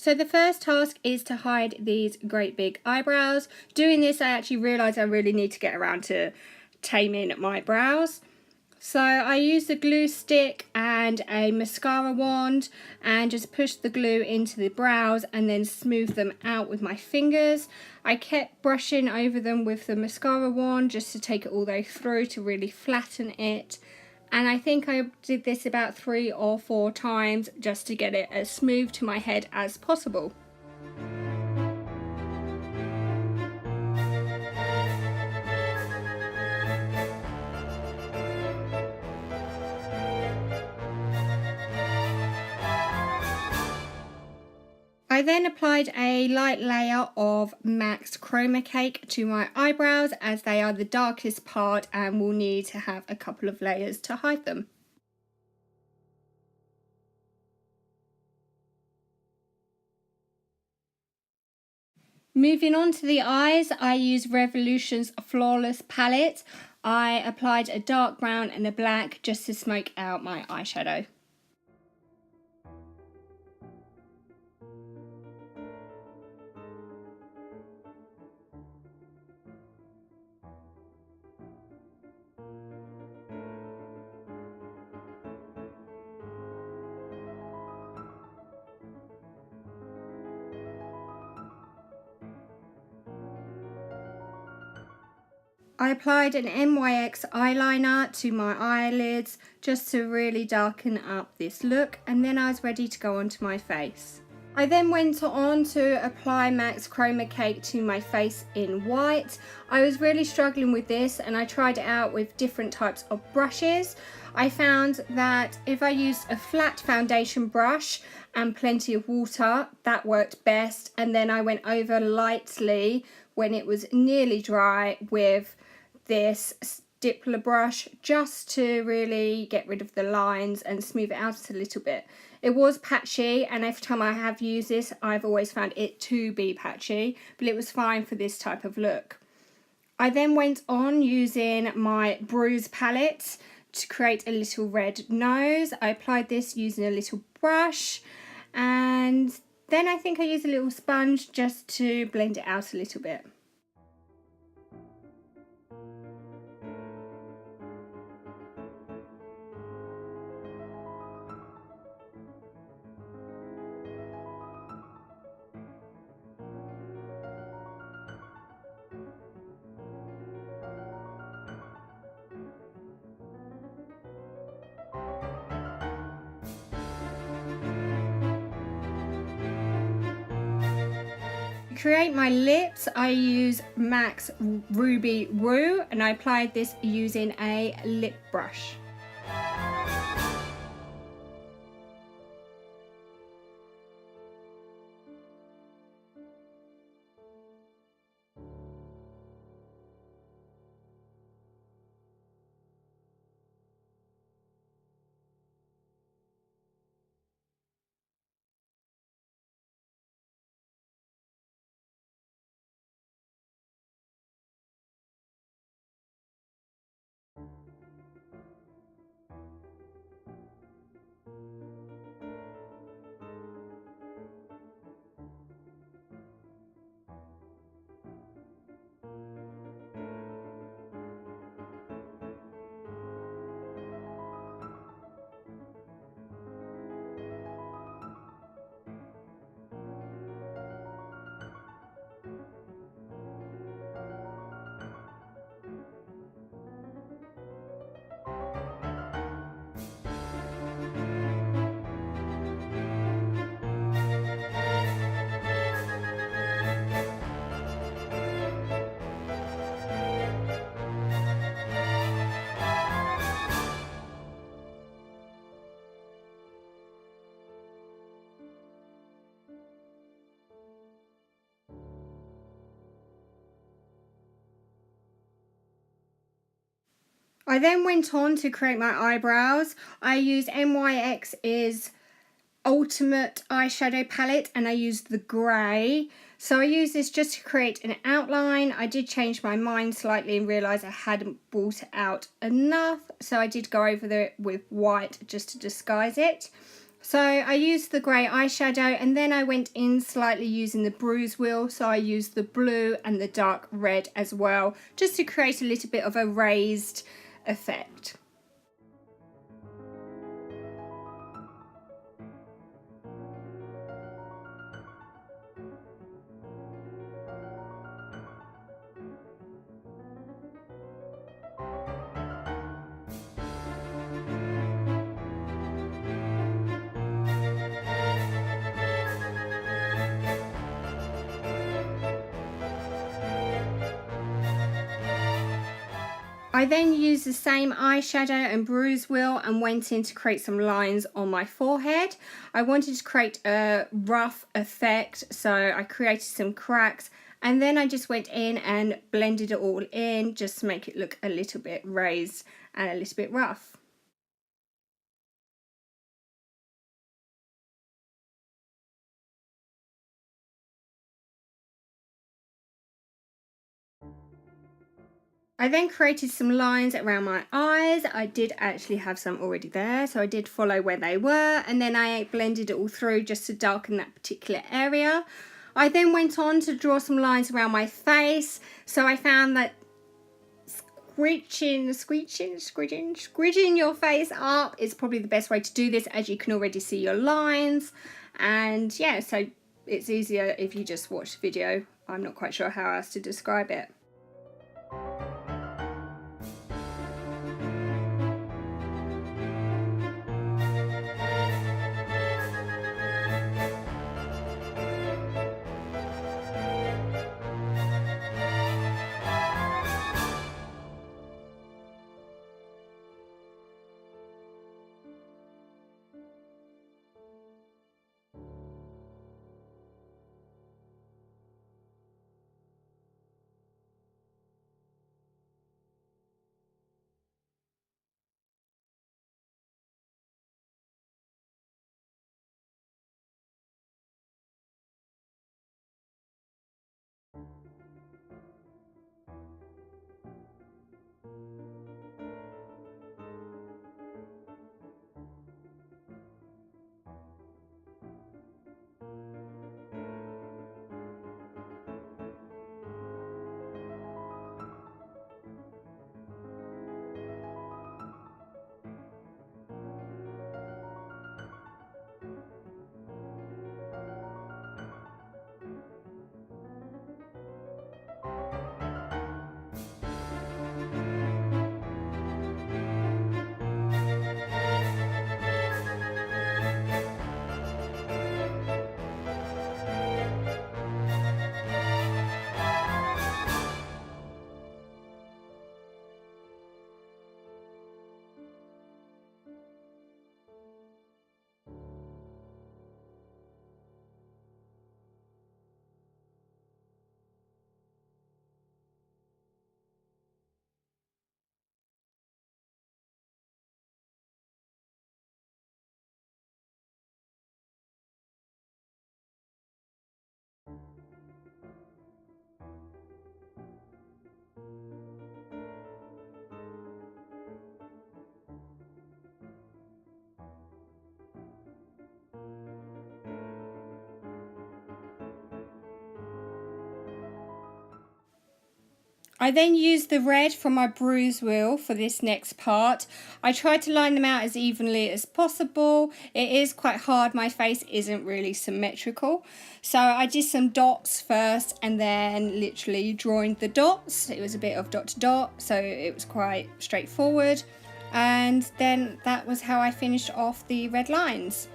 So the first task is to hide these great big eyebrows. Doing this, I actually realised I really need to get around to taming my brows. So I used a glue stick and a mascara wand and just pushed the glue into the brows and then smoothed them out with my fingers. I kept brushing over them with the mascara wand just to take it all the way through to really flatten it. And I think I did this about 3 or 4 times just to get it as smooth to my head as possible. I then applied a light layer of MAC's Cromacake to my eyebrows as they are the darkest part and will need to have a couple of layers to hide them. Moving on to the eyes, I used Revolution's Flawless palette. I applied a dark brown and a black just to smoke out my eyeshadow. I applied an NYX eyeliner to my eyelids just to really darken up this look, and then I was ready to go onto my face. I then went on to apply MAC's Cromacake to my face in white. I was really struggling with this and I tried it out with different types of brushes. I found that if I used a flat foundation brush and plenty of water, that worked best, and then I went over lightly when it was nearly dry with this stippler brush just to really get rid of the lines and smooth it out a little bit. It was patchy, and every time I have used this I've always found it to be patchy, but it was fine for this type of look. I then went on using my Bruise palette to create a little red nose. I applied this using a little brush, and then I think I used a little sponge just to blend it out a little bit. To create my lips, I use MAC's Ruby Woo, and I applied this using a lip brush. I then went on to create my eyebrows. I used NYX's Ultimate eyeshadow palette and I used the grey. So I used this just to create an outline. I did change my mind slightly and realised I hadn't brought it out enough, so I did go over it with white just to disguise it. So I used the grey eyeshadow and then I went in slightly using the bruise wheel. So I used the blue and the dark red as well, just to create a little bit of a raised effect. I then used the same eyeshadow and bruise wheel and went in to create some lines on my forehead. I wanted to create a rough effect, so I created some cracks and then I just went in and blended it all in just to make it look a little bit raised and a little bit rough. I then created some lines around my eyes. I did actually have some already there, so I did follow where they were, and then I blended it all through just to darken that particular area. I then went on to draw some lines around my face, so I found that squidging your face up is probably the best way to do this, as you can already see your lines. And yeah, so it's easier if you just watch the video. I'm not quite sure how else to describe it. I then used the red from my bruise wheel for this next part. I tried to line them out as evenly as possible. It is quite hard, my face isn't really symmetrical. So I did some dots first and then literally drawing the dots. It was a bit of dot to dot, so it was quite straightforward. And then that was how I finished off the red lines.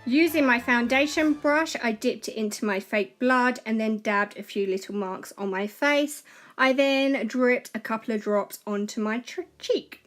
Using my foundation brush, I dipped it into my fake blood and then dabbed a few little marks on my face. I then dripped a couple of drops onto my cheek.